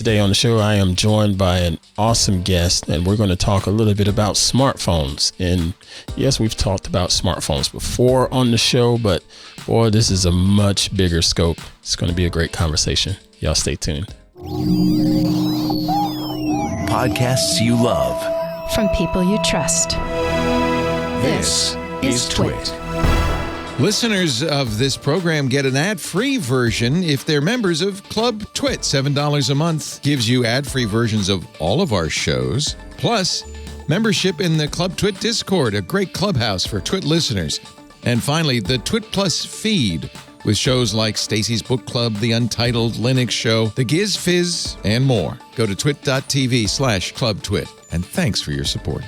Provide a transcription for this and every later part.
Today on the show, I am joined by an awesome guest, and we're going to talk a little bit about smartphones. And yes, we've talked about smartphones before on the show, but boy, this is a much bigger scope. It's going to be a great conversation. Y'all stay tuned. Podcasts you love from people you trust. This is TWiT. Listeners of this program get an ad-free version if they're members of Club TWiT. $7 a month gives you ad-free versions of all of our shows, plus membership in the Club TWiT Discord, a great clubhouse for TWiT listeners. And finally, the TWiT Plus feed with shows like Stacy's Book Club, The Untitled Linux Show, The Giz Fizz, and more. Go to twit.tv/clubtwit. And thanks for your support.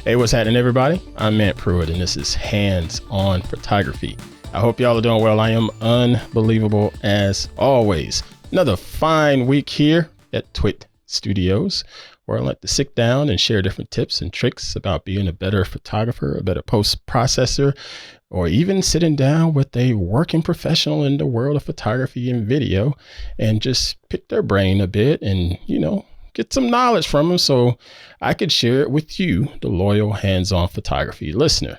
Hey, what's happening, everybody? I'm Ant Pruitt, and this is Hands On Photography. I hope y'all are doing well. I am unbelievable as always. Another fine week here at TWiT Studios, where I like to sit down and share different tips and tricks about being a better photographer, a better post-processor, or even sitting down with a working professional in the world of photography and video and just pick their brain a bit and, get some knowledge from them so I could share it with you, the loyal hands-on photography listener.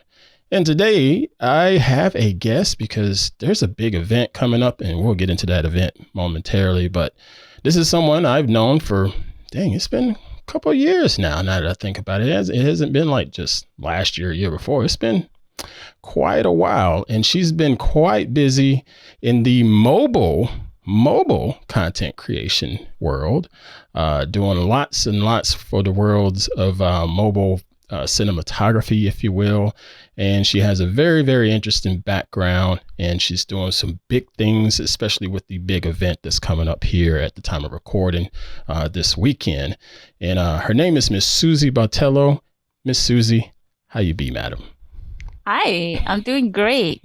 And today I have a guest because there's a big event coming up, and we'll get into that event momentarily. But this is someone I've known for, it's been a couple of years now that I think about it. It hasn't been like just last year, year before. It's been quite a while, and she's been quite busy in the mobile content creation world, doing lots and lots for the worlds of mobile cinematography, if you will. And she has a very, very interesting background, and she's doing some big things, especially with the big event that's coming up here at the time of recording this weekend. And her name is Miss Susy Botello. Miss Susie, how you be, madam? Hi, I'm doing great.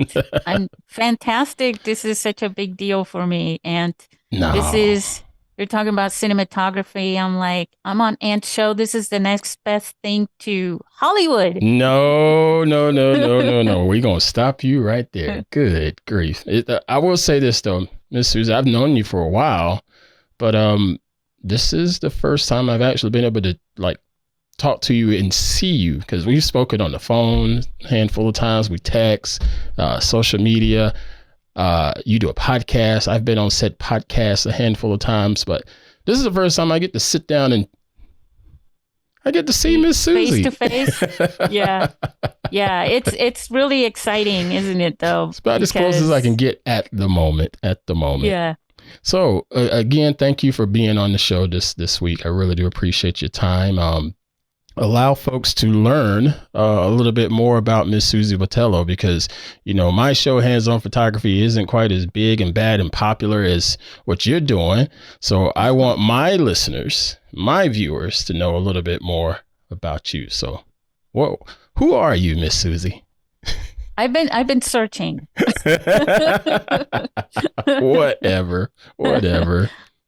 I'm fantastic. This is such a big deal for me. And you're talking about cinematography. I'm like, I'm on Ant's show. This is the next best thing to Hollywood. No. We're going to stop you right there. Good grief. I will say this, though, Miss Susie, I've known you for a while, but this is the first time I've actually been able to, talk to you and see you, because we've spoken on the phone a handful of times. We text, social media. You do a podcast. I've been on said podcast a handful of times, but this is the first time I get to sit down and I get to see Miss Susie face to face. Yeah. It's really exciting, isn't it? Though it's about as close as I can get at the moment. Yeah. So again, thank you for being on the show this week. I really do appreciate your time. Allow folks to learn a little bit more about Miss Susy Botello, because, my show Hands On Photography isn't quite as big and bad and popular as what you're doing. So I want my listeners, my viewers, to know a little bit more about you. So who are you, Miss Susy? I've been searching. Whatever.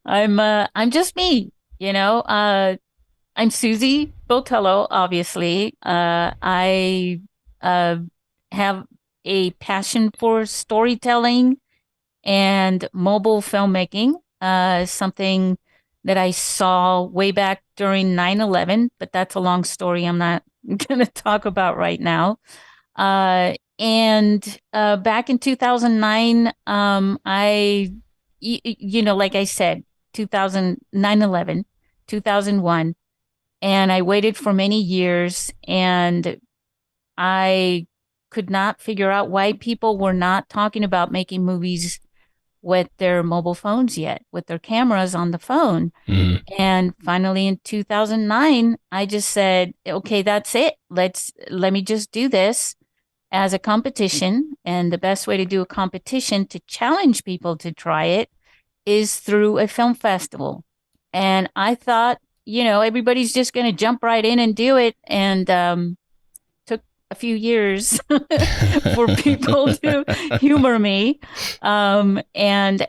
I'm just me, I'm Susy Botello, obviously. I have a passion for storytelling and mobile filmmaking, something that I saw way back during 9/11, but that's a long story I'm not going to talk about right now. And back in 2009, like I said, 9/11, 2001. And I waited for many years, and I could not figure out why people were not talking about making movies with their mobile phones yet, with their cameras on the phone. Mm-hmm. And finally in 2009, I just said, okay, that's it. Let me just do this as a competition. And the best way to do a competition to challenge people to try it is through a film festival. And I thought, everybody's just going to jump right in and do it. And took a few years for people to humor me and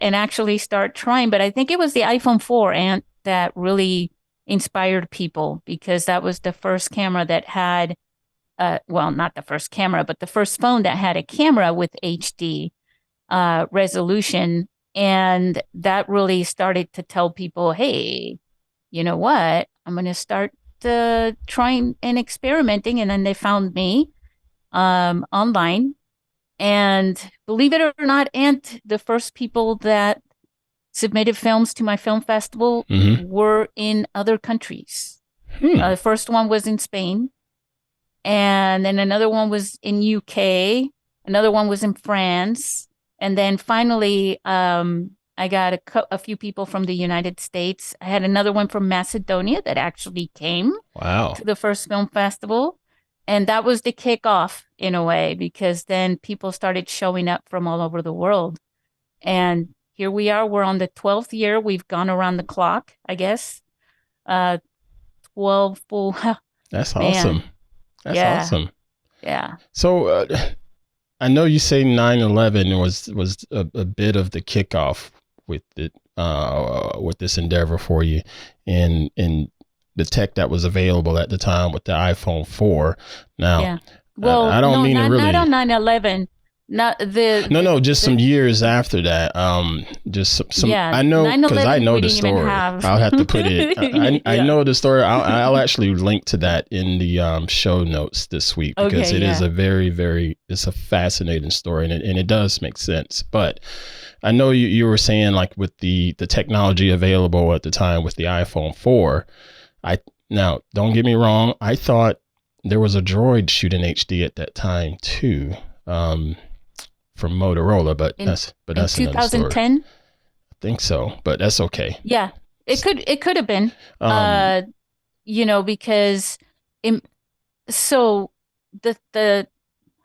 actually start trying. But I think it was the iPhone 4 that really inspired people, because that was the first camera that had well, not the first camera, but the first phone that had a camera with HD resolution. And that really started to tell people, hey, you know what? I'm going to start trying and experimenting. And then they found me online. And believe it or not, Ant, the first people that submitted films to my film festival were in other countries. The first one was in Spain. And then another one was in UK. Another one was in France. And then finally, I got a few people from the United States. I had another one from Macedonia that actually came to the first film festival. And that was the kickoff in a way, because then people started showing up from all over the world. And here we are. We're on the 12th year. We've gone around the clock, I guess. 12 full. That's Man. awesome. That's awesome. Yeah. So I know you say 9/11 was a bit of the kickoff with it with this endeavor for you, and the tech that was available at the time with the iPhone 4. Now, well, I don't mean to really not on 9/11. Not the no, just some years after that. Just some. Yeah, I know because I know the story. I'll have to put it. I know the story. I'll actually link to that in the show notes this week, because it is a very it's a fascinating story, and it does make sense. But I know you were saying, like, with the technology available at the time with the iPhone 4. Now don't get me wrong. I thought there was a Droid shooting HD at that time too. From Motorola, but that's another story. 2010. I think so, but that's okay. Yeah, it could have been. Because so the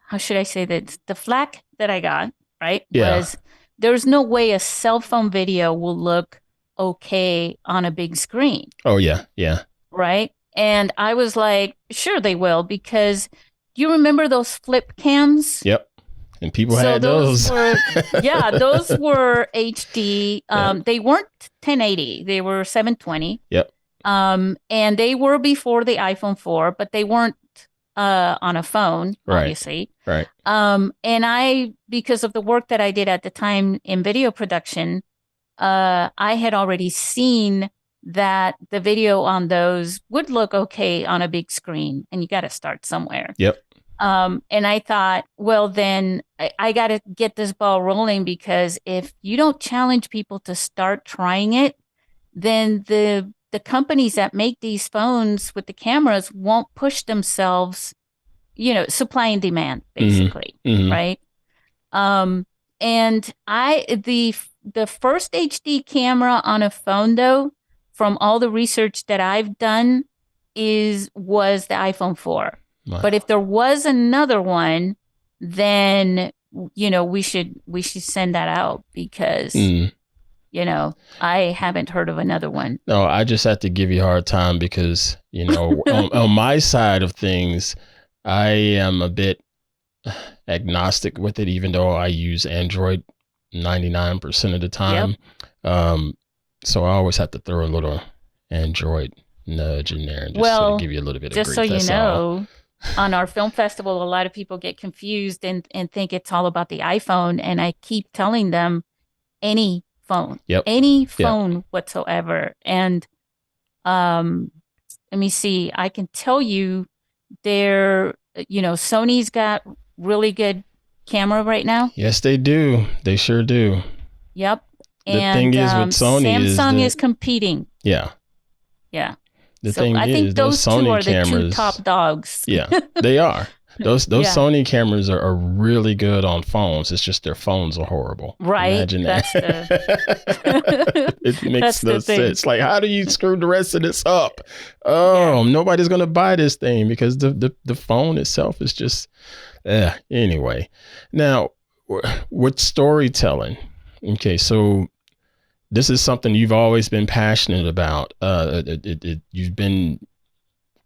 how should I say that, the flack that I got, right, was there's no way a cell phone video will look okay on a big screen. Oh yeah, right. And I was like, sure they will, because you remember those flip cams? Yep. And people had those. Those were HD. They weren't 1080. They were 720. Yep. And they were before the iPhone 4, but they weren't on a phone, obviously. Right. And I, because of the work that I did at the time in video production, I had already seen that the video on those would look okay on a big screen, and you got to start somewhere. Yep. And I thought, well, then I got to get this ball rolling, because if you don't challenge people to start trying it, then the companies that make these phones with the cameras won't push themselves, supply and demand, basically. Right. And the first HD camera on a phone, though, from all the research that I've done, was the iPhone 4. Wow. But if there was another one, then we should send that out, because I haven't heard of another one. No, I just have to give you a hard time because on my side of things, I am a bit agnostic with it, even though I use Android 99% of the time. Yep. So I always have to throw a little Android nudge in there and just sort of give you a little bit of grief. Just so you know, on our film festival, a lot of people get confused and think it's all about the iPhone. And I keep telling them any phone, any phone whatsoever. And let me see, I can tell you Sony's got really good camera right now. Yes, they do. They sure do. Yep. The thing is with Sony Samsung is competing. Yeah. Yeah. The thing I think those Sony two are cameras, the two top dogs. Yeah, they are. Those Sony cameras are really good on phones. It's just their phones are horrible. Right. Imagine that. It makes no sense. Like, how do you screw the rest of this up? Oh, nobody's going to buy this thing because the phone itself is just, anyway. Now, with storytelling, okay, so this is something you've always been passionate about. You've been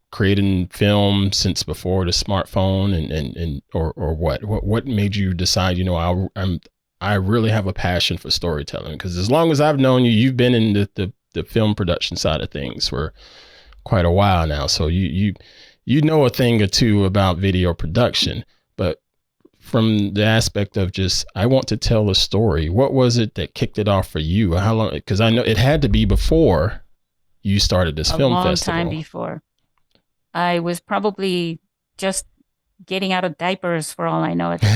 creating film since before the smartphone, and what made you decide, I really have a passion for storytelling? Because as long as I've known you, you've been in the film production side of things for quite a while now. So you you know a thing or two about video production, but from the aspect of just, I want to tell a story. What was it that kicked it off for you? How long? Because I know it had to be before you started this film festival. A long time before. I was probably just getting out of diapers for all I know at the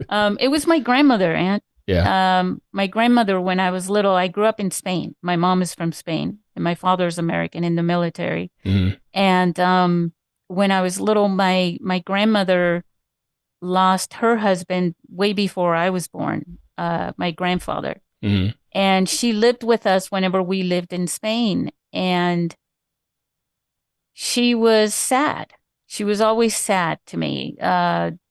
time. It was my grandmother, Aunt. Yeah. My grandmother, when I was little, I grew up in Spain. My mom is from Spain and my father's American in the military. Mm-hmm. And when I was little, my grandmother lost her husband way before I was born, my grandfather. Mm-hmm. And she lived with us whenever we lived in Spain. And she was sad. She was always sad to me.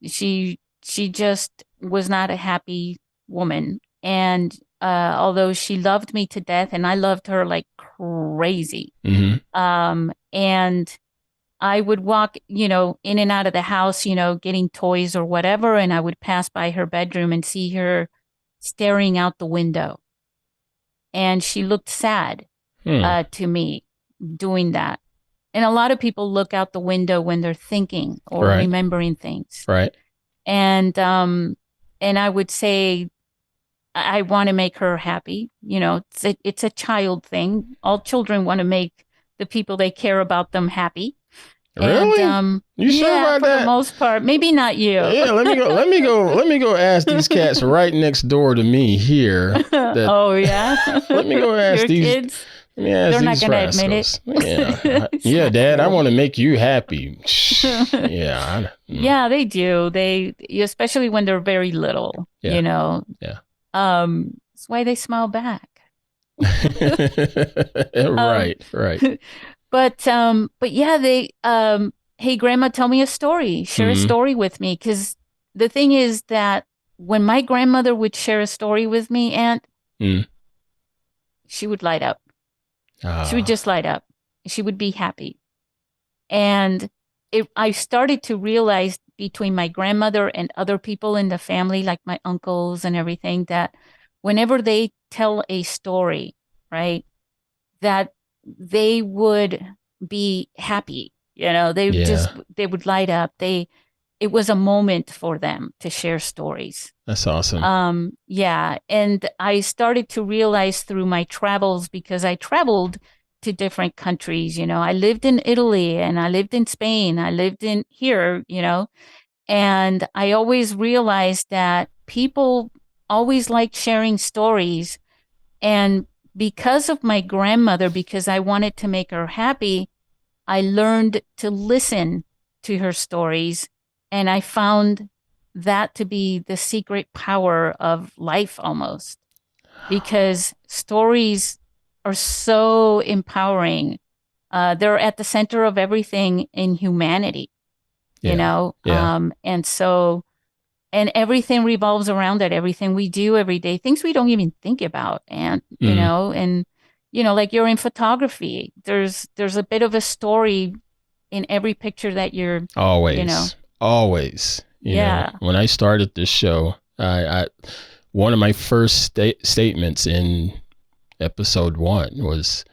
She just was not a happy woman. And although she loved me to death and I loved her like crazy. Mm-hmm. And I would walk, in and out of the house, getting toys or whatever. And I would pass by her bedroom and see her staring out the window. And she looked sad to me doing that. And a lot of people look out the window when they're thinking or remembering things. Right. And I would say, I want to make her happy. It's a child thing. All children want to make the people they care about them happy. Really? And, you sure about for that? the most part, maybe not you. Yeah, let me go ask these cats right next door to me here. Oh yeah. Let me go ask your these kids. Yeah, they're not going to admit it. Yeah, yeah, Dad, I want to make you happy. Yeah, yeah, they do. They, especially when they're very little. Yeah. Yeah. That's why they smile back. Right. But yeah, they. Hey, Grandma, tell me a story. Share a story with me, because the thing is that when my grandmother would share a story with me, Aunt, she would light up. She would just light up. She would be happy. And I started to realize between my grandmother and other people in the family, like my uncles and everything, that whenever they tell a story, right, that they would be happy. They would light up. It was a moment for them to share stories. That's awesome. Yeah. And I started to realize through my travels, because I traveled to different countries, I lived in Italy and I lived in Spain. I lived in here, and I always realized that people always liked sharing stories. And because of my grandmother, because I wanted to make her happy, I learned to listen to her stories. And I found that to be the secret power of life almost, because stories are so empowering. They're at the center of everything in humanity, Yeah. And everything revolves around it. Everything we do every day, things we don't even think about. And, like you're in photography, there's a bit of a story in every picture that you're always. When I started this show, I one of my first statements in episode 1 was,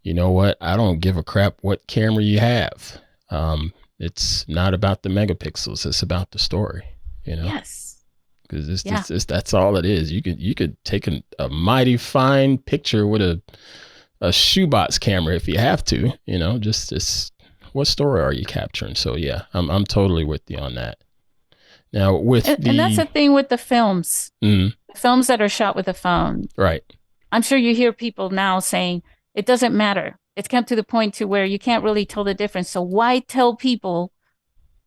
you know what? I don't give a crap what camera you have. It's not about the megapixels. It's about the story, Yes. Because that's all it is. You could take a mighty fine picture with a shoebox camera if you have to, just what story are you capturing? So yeah, I'm totally with you on that. Now and that's the thing with the films, films that are shot with a phone. Right. I'm sure you hear people now saying it doesn't matter. It's come to the point to where you can't really tell the difference. So why tell people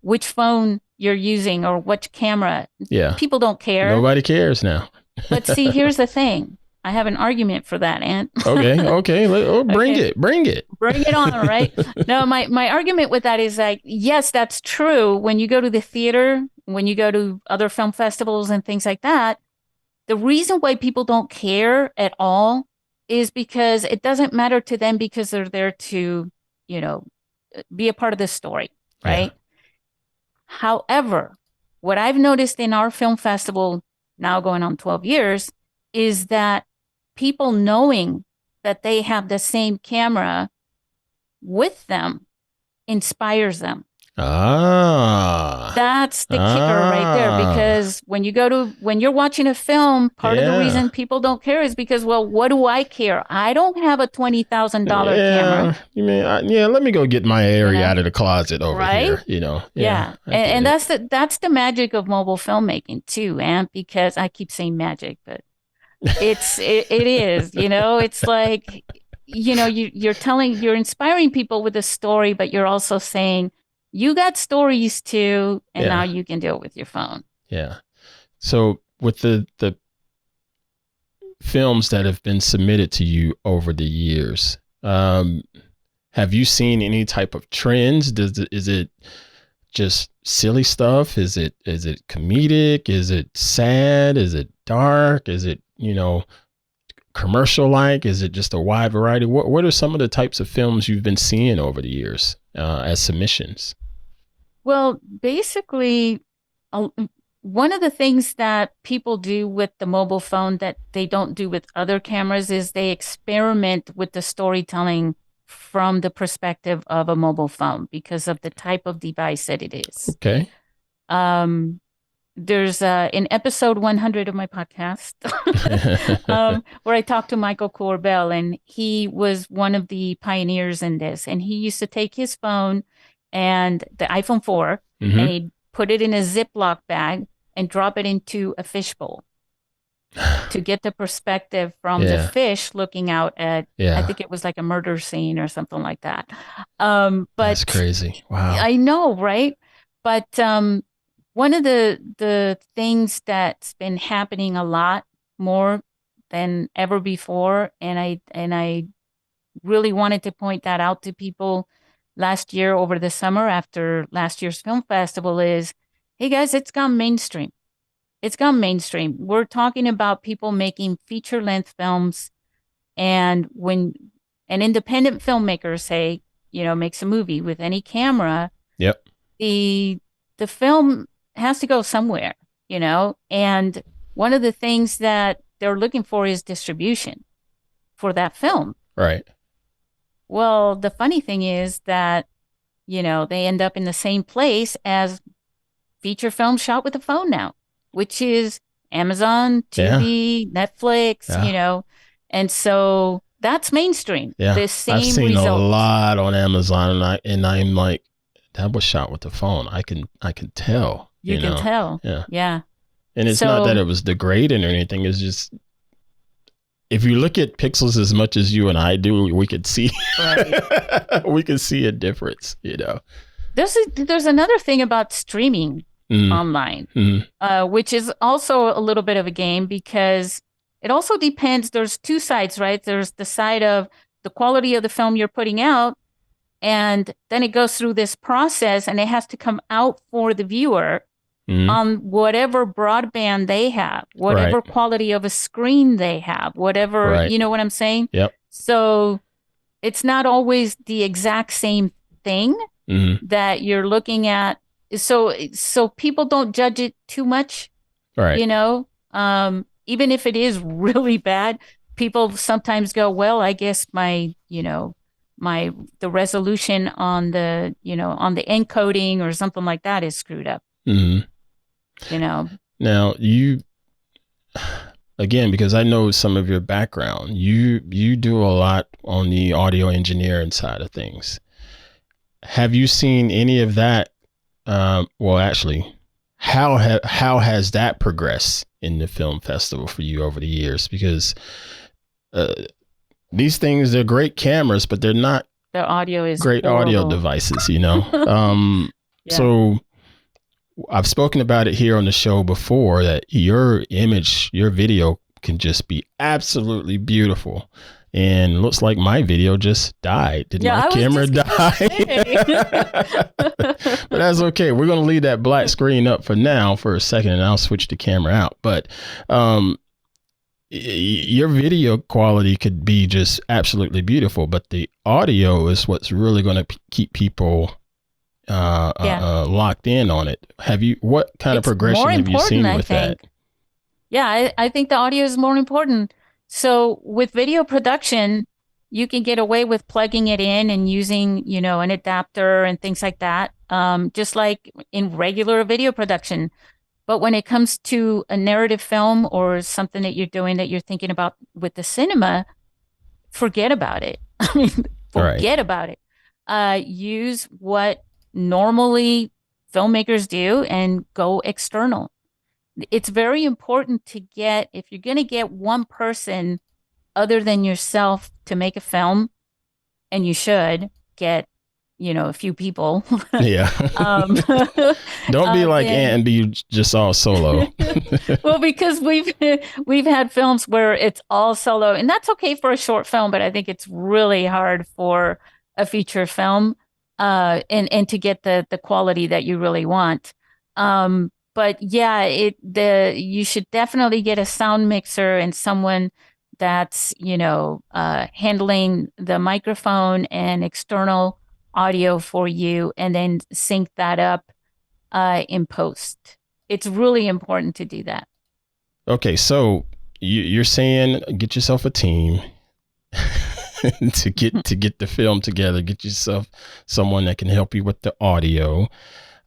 which phone you're using or which camera? Yeah. People don't care. Nobody cares now. But see, here's the thing. I have an argument for that, Ant. Okay. Bring it. Bring it on, right? No, my argument with that is like, yes, that's true. When you go to the theater, when you go to other film festivals and things like that, the reason why people don't care at all is because it doesn't matter to them, because they're there to, be a part of the story, right? Yeah. However, what I've noticed in our film festival, now going on 12 years, is that people knowing that they have the same camera with them inspires them. Ah. That's the kicker right there, because when you're watching a film, part of the reason people don't care is because, well, what do I care? I don't have a $20,000 camera. You mean, let me go get my area out of the closet over here, Yeah. And that's the magic of mobile filmmaking too, Ant, because I keep saying magic, but it is, it's like, you're inspiring people with a story, but you're also saying, you got stories too, and now you can do it with your phone. Yeah. So with the films that have been submitted to you over the years, have you seen any type of trends? Is it just silly stuff? Is it comedic? Is it sad? Is it dark? Is it, commercial like? Is it just a wide variety? What are some of the types of films you've been seeing over the years as submissions? Well, basically, one of the things that people do with the mobile phone that they don't do with other cameras is they experiment with the storytelling from the perspective of a mobile phone because of the type of device that it is. Okay. There's in episode 100 of my podcast where I talked to Michael Corbell, and he was one of the pioneers in this. And he used to take his phone and the iPhone 4 and he'd put it in a Ziploc bag and drop it into a fishbowl to get the perspective from the fish looking out at, I think it was like a murder scene or something like that. But that's crazy. Wow. I know, right? But one of the things that's been happening a lot more than ever before, and I really wanted to point that out to people last year over the summer after last year's film festival, is, hey guys, it's gone mainstream. It's gone mainstream. We're talking about people making feature-length films, and when an independent filmmaker, say, makes a movie with any camera, the film has to go somewhere, and one of the things that they're looking for is distribution for that film. Right. Well, the funny thing is that, they end up in the same place as feature films shot with a phone now, which is Amazon, TV, Netflix, and so that's mainstream. Yeah. The same I've seen results. a lot on Amazon, and I'm like, that was shot with the phone. I can tell. You can tell. Yeah. And it's not that it was degrading or anything. It's just, if you look at pixels as much as you and I do, we could see, we can see a difference, There's another thing about streaming online, which is also a little bit of a game, because it also depends. There's two sides, right? There's the side of the quality of the film you're putting out, and then it goes through this process and it has to come out for the viewer on whatever broadband they have, whatever quality of a screen they have, whatever, you know what I'm saying? Yep. So it's not always the exact same thing that you're looking at. So people don't judge it too much, right? Even if it is really bad, people sometimes go, well, I guess the resolution on the encoding or something like that is screwed up. Now you, again, because I know some of your background, you do a lot on the audio engineering side of things. Have you seen any of that? Well, actually, how has that progressed in the film festival for you over the years? Because these things, they're great cameras, but they're not. The audio is great horrible audio devices, So I've spoken about it here on the show before, that your video can just be absolutely beautiful. And looks like my video just died. Did my camera die? But that's okay. We're going to leave that black screen up for now for a second, and I'll switch the camera out. But your video quality could be just absolutely beautiful, but the audio is what's really going to keep people locked in on it. What kind of progression have you seen with that? Yeah, I think the audio is more important. So with video production, you can get away with plugging it in and using, an adapter and things like that, just like in regular video production. But when it comes to a narrative film or something that you're doing that you're thinking about with the cinema, forget about it. I mean, forget about it. Use what normally filmmakers do and go external. It's very important to get, if you're going to get one person other than yourself to make a film, and you should get, a few people. Yeah. Don't be like Ant and be just all solo. Well, because we've had films where it's all solo, and that's okay for a short film, but I think it's really hard for a feature film, and to get the quality that you really want. But yeah, you should definitely get a sound mixer and someone that's, handling the microphone and external audio for you, and then sync that up in post. It's really important to do that. Okay, so you're saying get yourself a team to get the film together. Get yourself someone that can help you with the audio.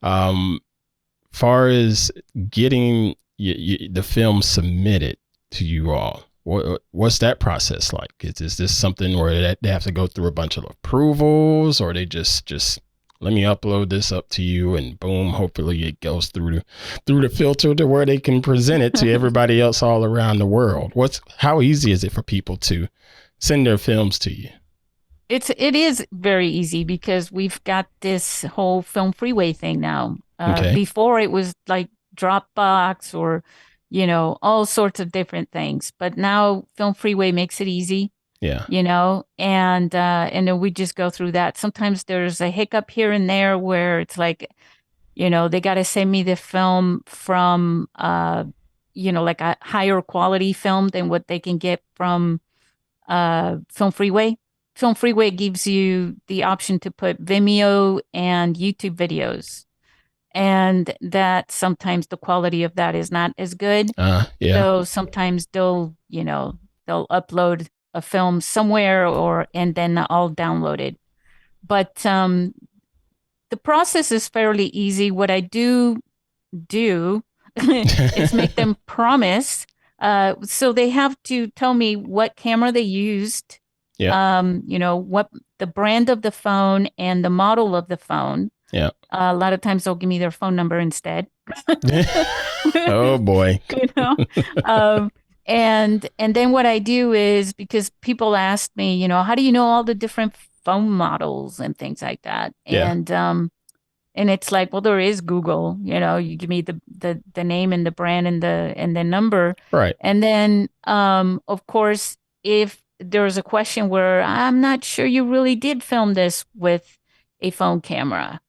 Far as getting the film submitted to you all, what's that process like? Is this something where they have to go through a bunch of approvals, or they just let me upload this up to you and boom, hopefully it goes through the filter to where they can present it to everybody else all around the world? How easy is it for people to send their films to you? It is very easy because we've got this whole Film Freeway thing now. Before it was like Dropbox or, all sorts of different things. But now Film Freeway makes it easy. Yeah. And then we just go through that. Sometimes there's a hiccup here and there where it's like, they got to send me the film from, like a higher quality film than what they can get from Film Freeway. Film Freeway gives you the option to put Vimeo and YouTube videos. And that sometimes the quality of that is not as good. Yeah. So sometimes they'll upload a film somewhere and then I'll download it. But the process is fairly easy. What I do is make them promise. So they have to tell me what camera they used. Yeah. What the brand of the phone and the model of the phone. Yeah. A lot of times they'll give me their phone number instead. Oh boy. And then what I do is, because people ask me, how do you know all the different phone models and things like that? Yeah. And it's like, well, there is Google, you give me the name and the brand and the number. Right. And then, of course, if there's a question where I'm not sure you really did film this with a phone camera,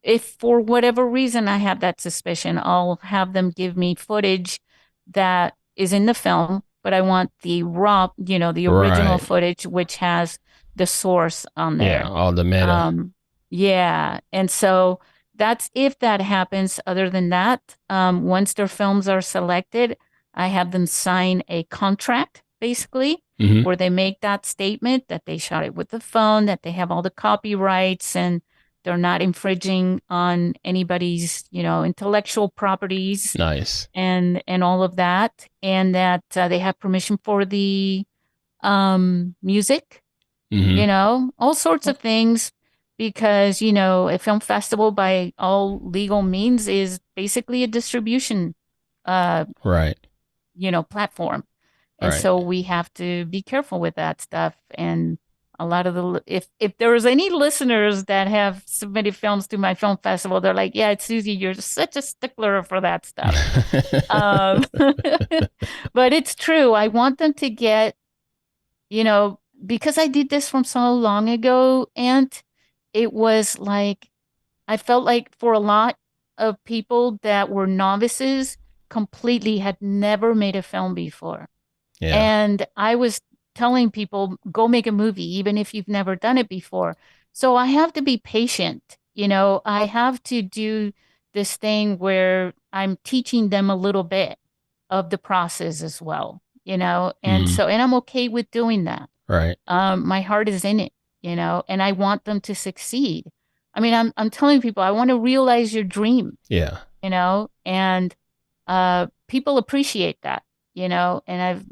if for whatever reason I have that suspicion, I'll have them give me footage that is in the film, but I want the raw, the original footage, which has the source on there. Yeah, all the meta. Yeah. And so that's if that happens. Other than that, once their films are selected, I have them sign a contract, basically, where they make that statement that they shot it with the phone, that they have all the copyrights and they're not infringing on anybody's, intellectual properties. Nice. And all of that. And that they have permission for the music, all sorts of things. Because, a film festival by all legal means is basically a distribution platform. And so we have to be careful with that stuff. And a lot of if there was any listeners that have submitted films to my film festival, they're like, yeah, Susie, you're such a stickler for that stuff. But it's true. I want them to get, because I did this from so long ago, and it was like, I felt like for a lot of people that were novices, completely had never made a film before. Yeah. And I was telling people, go make a movie, even if you've never done it before. So I have to be patient. I have to do this thing where I'm teaching them a little bit of the process as well, and so, and I'm okay with doing that. Right. My heart is in it, and I want them to succeed. I mean, I'm telling people, I want to realize your dream, Yeah. And people appreciate that, and I've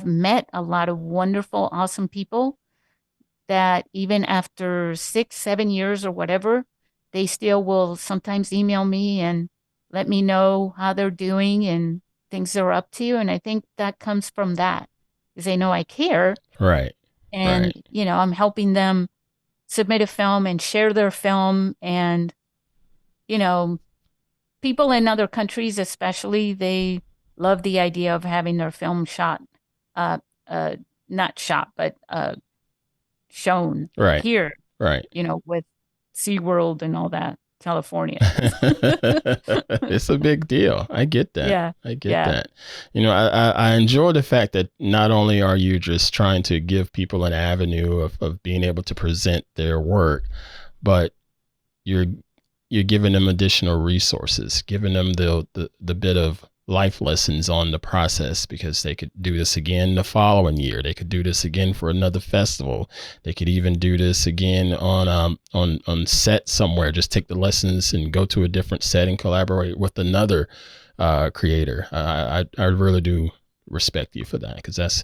met a lot of wonderful, awesome people that even after 6-7 years or whatever, they still will sometimes email me and let me know how they're doing and things they're up to. And I think that comes from that, because they know I care. Right. And, Right. I'm helping them submit a film and share their film. And, people in other countries, especially, they love the idea of having their film shot, not shot, but shown Right. here, Right. with SeaWorld and all that, California. It's a big deal. I get that. Yeah. I get that. I enjoy the fact that not only are you just trying to give people an avenue of being able to present their work, but you're giving them additional resources, giving them the bit of life lessons on the process, because they could do this again the following year. They could do this again for another festival. They could even do this again on set somewhere. Just take the lessons and go to a different set and collaborate with another creator. I really do respect you for that, because that's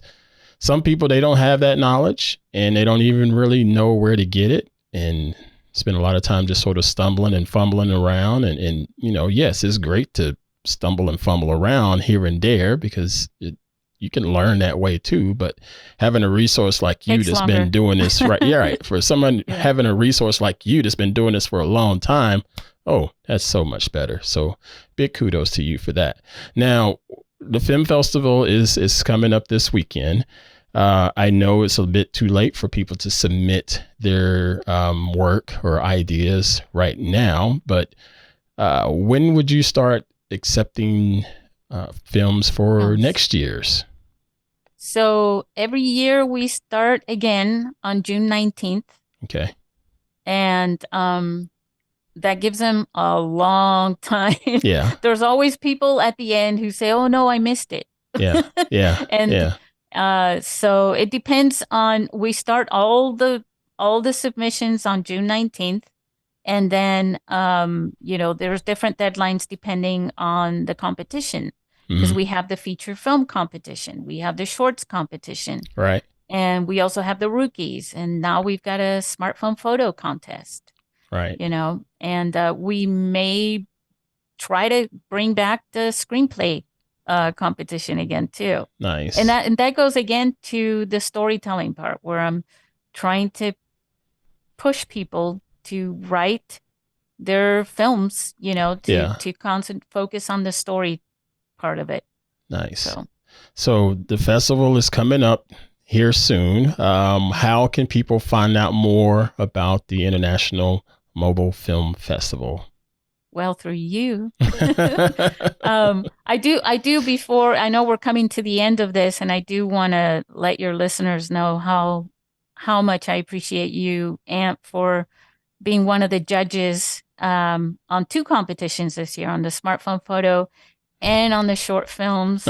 some people, they don't have that knowledge and they don't even really know where to get it, and spend a lot of time just sort of stumbling and fumbling around. And yes, it's great to stumble and fumble around here and there, because you can learn that way too. But having a resource like you that's been doing this, right? Yeah, right. For someone having a resource like you that's been doing this for a long time, oh, that's so much better. So big kudos to you for that. Now, the film festival is coming up this weekend. I know it's a bit too late for people to submit their work or ideas right now, but when would you start accepting films for next year's? So every year we start again on June 19th. Okay. And that gives them a long time. Yeah. There's always people at the end who say, "Oh no, I missed it." Yeah. Yeah. And so it depends on, we start all the submissions on June 19th. And then, there's different deadlines depending on the competition, because we have the feature film competition, we have the shorts competition, right, and we also have the rookies, and now we've got a smartphone photo contest, right, and we may try to bring back the screenplay competition again too. Nice. And that goes again to the storytelling part, where I'm trying to push people to write their films, to focus on the story part of it. Nice. So the festival is coming up here soon. How can people find out more about the International Mobile Film Festival? Well, through you. I do before, I know we're coming to the end of this, and I do want to let your listeners know how much I appreciate you, Ant, for being one of the judges on 2 competitions this year, on the smartphone photo and on the short films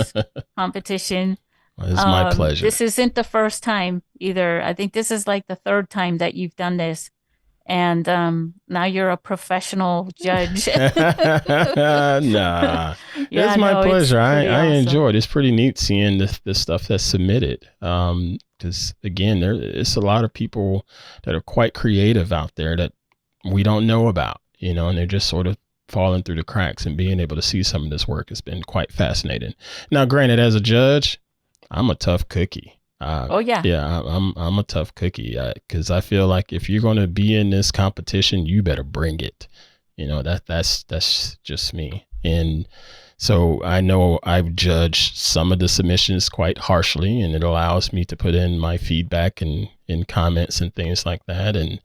competition. Well, it's my pleasure. This isn't the first time either. I think this is like the 3rd time that you've done this. And now you're a professional judge. Nah, it's my pleasure. I enjoy it. It's pretty neat seeing the stuff that's submitted. Because again, it's a lot of people that are quite creative out there that we don't know about, and they're just sort of falling through the cracks, and being able to see some of this work has been quite fascinating. Now, granted, as a judge, I'm a tough cookie. Oh yeah. Yeah, I'm a tough cookie, because I feel like if you're going to be in this competition, you better bring it. That's just me. And so I know I've judged some of the submissions quite harshly, and it allows me to put in my feedback and comments and things like that. And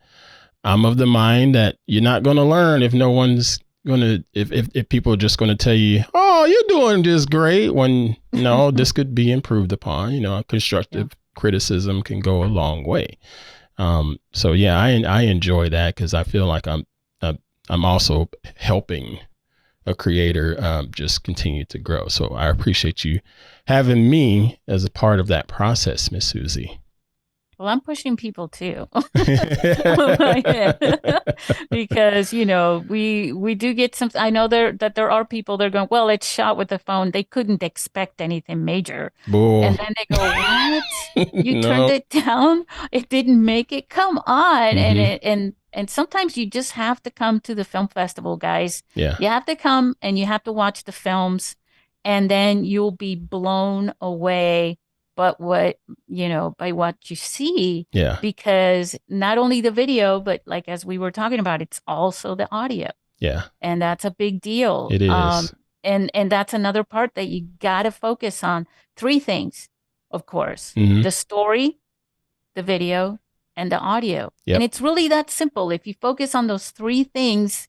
I'm of the mind that you're not going to learn if no one's going to, if people are just going to tell you, "Oh, you're doing just great," when no, this could be improved upon. Constructive criticism can go a long way. So yeah, I enjoy that, because I feel like I'm also helping a creator just continue to grow. So I appreciate you having me as a part of that process, Miss Susie. Well, I'm pushing people too, because we do get some. I know that there are people that are going, well, it's shot with a phone. They couldn't expect anything major, and then they go, what? You turned it down? It didn't make it? Come on! And sometimes you just have to come to the film festival, guys. Yeah, you have to come and you have to watch the films, and then you'll be blown away. But by what you see, because not only the video, but like, as we were talking about, it's also the audio. Yeah. And that's a big deal. It is. And that's another part that you got to focus on. 3 things, of course, the story, the video, and the audio. Yep. And it's really that simple. If you focus on those 3 things,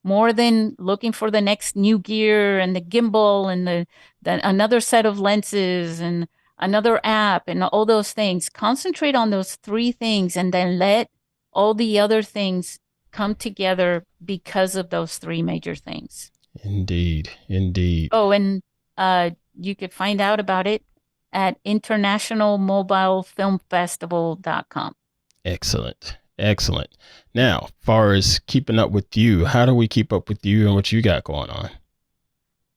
more than looking for the next new gear and the gimbal and the another set of lenses and another app and all those things, concentrate on those 3 things and then let all the other things come together because of those 3 major things. Indeed. Oh, and you could find out about it at internationalmobilefilmfestival.com. Excellent. Now, as far as keeping up with you, how do we keep up with you and what you got going on?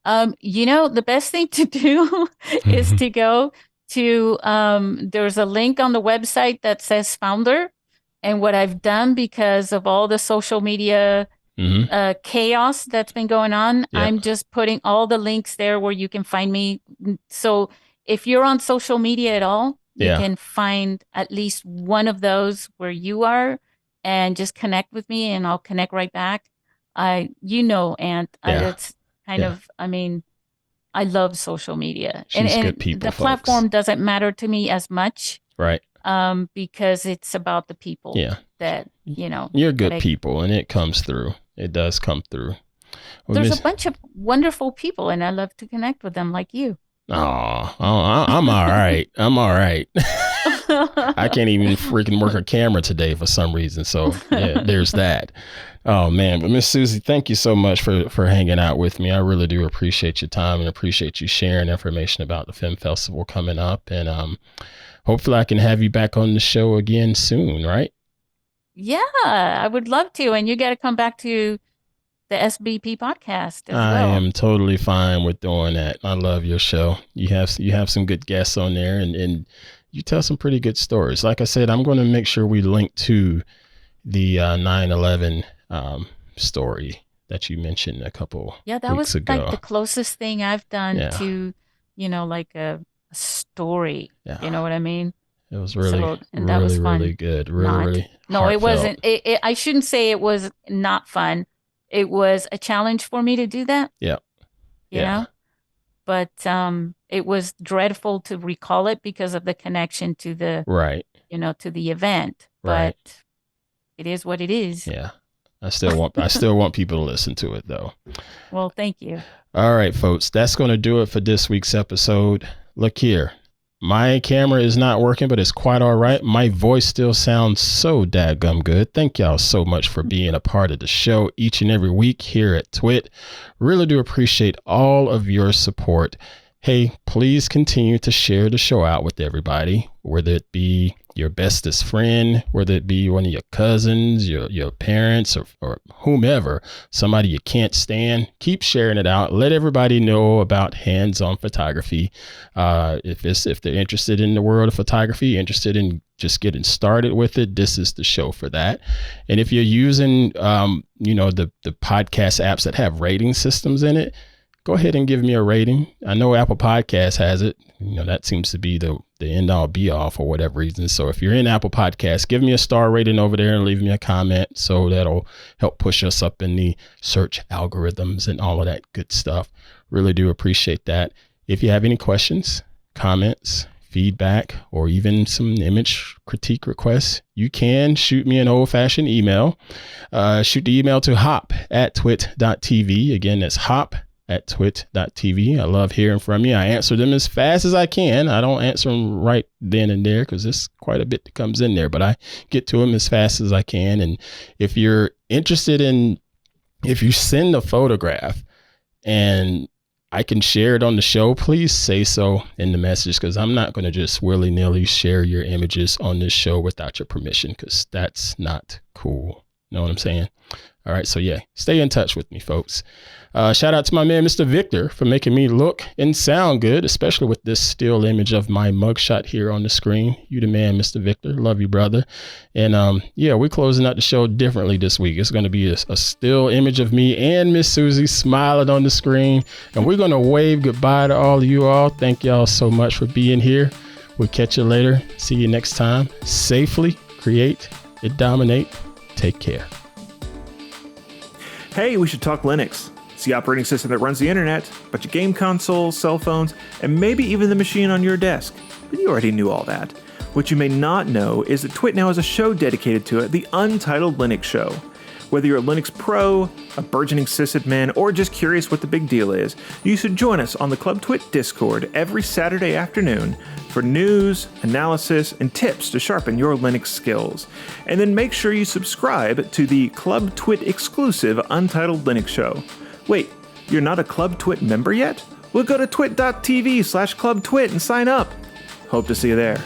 The best thing to do is to go to, there's a link on the website that says founder. And what I've done, because of all the social media chaos that's been going on, I'm just putting all the links there where you can find me. So if you're on social media at all, you can find at least one of those where you are and just connect with me and I'll connect right back. Ant, it's kind of, I love social media. She's good people, the folks. platform doesn't matter to me as much. Right. Because it's about the people that, You're good people and it comes through. It does come through. Well, there's a bunch of wonderful people and I love to connect with them like you. Oh, I'm all right. I can't even freaking work a camera today for some reason. So yeah, there's that. Oh man, but Miss Susie, thank you so much for hanging out with me. I really do appreciate your time and appreciate you sharing information about the film festival coming up. And hopefully I can have you back on the show again soon, right? Yeah, I would love to. And you got to come back to the SBP podcast as well. I am totally fine with doing that. I love your show. You have some good guests on there and you tell some pretty good stories. Like I said, I'm going to make sure we link to the 9/11 story that you mentioned a couple weeks ago. Like the closest thing I've done to, like a story. Yeah. You know what I mean? It was really, that was fun. Really good. Really No, heartfelt. It wasn't. I shouldn't say it was not fun. It was a challenge for me to do that. Yeah. You know? But it was dreadful to recall it because of the connection to the to the event. Right. But it is what it is. Yeah. I still want people to listen to it though. Well, thank you. All right, folks. That's going to do it for this week's episode. Look here. My camera is not working, but it's quite all right. My voice still sounds so dadgum good. Thank y'all so much for being a part of the show each and every week here at TWiT. Really do appreciate all of your support. Hey, please continue to share the show out with everybody, whether it be your bestest friend, whether it be one of your cousins, your parents, or whomever, somebody you can't stand. Keep sharing it out. Let everybody know about hands-on photography. If they're interested in the world of photography, interested in just getting started with it, this is the show for that. And if you're using, the podcast apps that have rating systems in it, go ahead and give me a rating. I know Apple Podcasts has it. That seems to be the end all be all for whatever reason. So if you're in Apple Podcasts, give me a star rating over there and leave me a comment. So that'll help push us up in the search algorithms and all of that good stuff. Really do appreciate that. If you have any questions, comments, feedback, or even some image critique requests, you can shoot me an old-fashioned email. Shoot the email to hop@twit.tv. Again, that's hop@twit.tv. I love hearing from you. I answer them as fast as I can. I don't answer them right then and there because there's quite a bit that comes in there, but I get to them as fast as I can. And if you're interested in, if you send a photograph and I can share it on the show, please say so in the message, because I'm not going to just willy-nilly share your images on this show without your permission, because that's not cool. Know what I'm saying? All right. So yeah, stay in touch with me, folks. Shout out to my man, Mr. Victor, for making me look and sound good, especially with this still image of my mugshot here on the screen. You the man, Mr. Victor. Love you, brother. And yeah, we're closing out the show differently this week. It's going to be a still image of me and Miss Susie smiling on the screen. And we're going to wave goodbye to all of you all. Thank y'all so much for being here. We'll catch you later. See you next time. Safely create and dominate. Take care. Hey, we should talk Linux. It's the operating system that runs the internet, but your game consoles, cell phones, and maybe even the machine on your desk. But you already knew all that. What you may not know is that TWiT now has a show dedicated to it, the Untitled Linux Show. Whether you're a Linux pro, a burgeoning sysadmin, or just curious what the big deal is, you should join us on the Club TWiT Discord every Saturday afternoon for news, analysis, and tips to sharpen your Linux skills. And then make sure you subscribe to the Club TWiT exclusive Untitled Linux Show. Wait, you're not a Club TWiT member yet? Well, go to twit.tv/clubtwit and sign up. Hope to see you there.